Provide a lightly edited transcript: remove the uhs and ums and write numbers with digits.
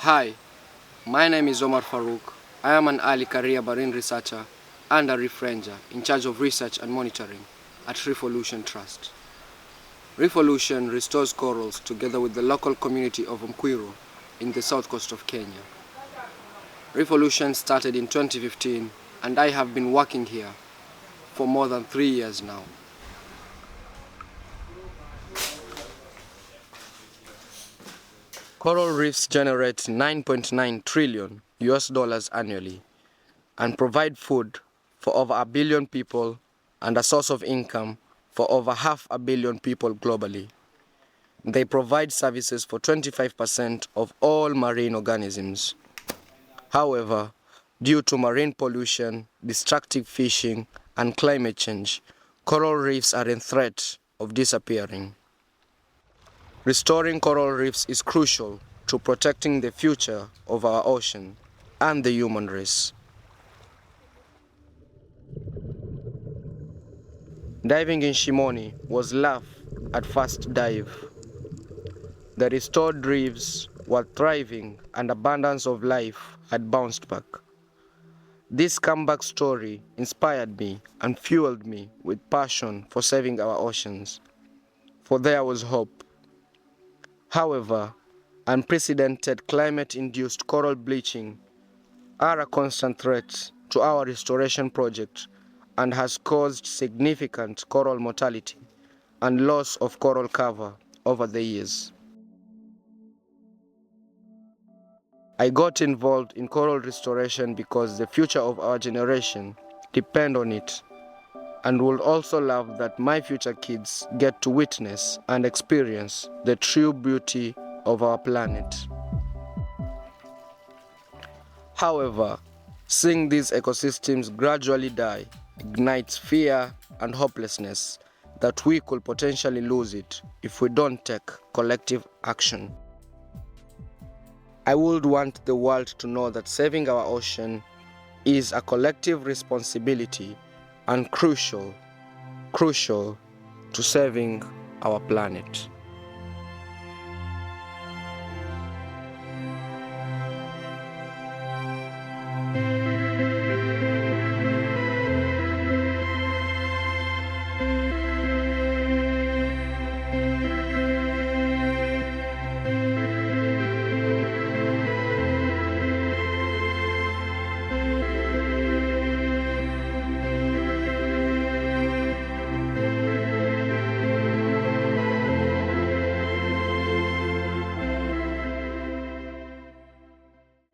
Hi, my name is Omar Farouk. I am an early career marine researcher and a reef ranger in charge of research and monitoring at REEFolution Trust. REEFolution restores corals together with the local community of Mkwiro in the south coast of Kenya. REEFolution started in 2015 and I have been working here for more than 3 years now. Coral reefs generate 9.9 trillion US dollars annually and provide food for over 1 billion people and a source of income for over 500 million people globally. They provide services for 25% of all marine organisms. However, due to marine pollution, destructive fishing, and climate change, coral reefs are in threat of disappearing. Restoring coral reefs is crucial to protecting the future of our ocean and the human race. Diving in Shimoni was rough at first dive. The restored reefs were thriving and abundance of life had bounced back. This comeback story inspired me and fueled me with passion for saving our oceans, for there was hope. However, unprecedented climate-induced coral bleaching are a constant threat to our restoration project and has caused significant coral mortality and loss of coral cover over the years. I got involved in coral restoration because the future of our generation depends on it, and would also love that my future kids get to witness and experience the true beauty of our planet. However, seeing these ecosystems gradually die ignites fear and hopelessness that we could potentially lose it if we don't take collective action. I would want the world to know that saving our ocean is a collective responsibility and crucial to saving our planet.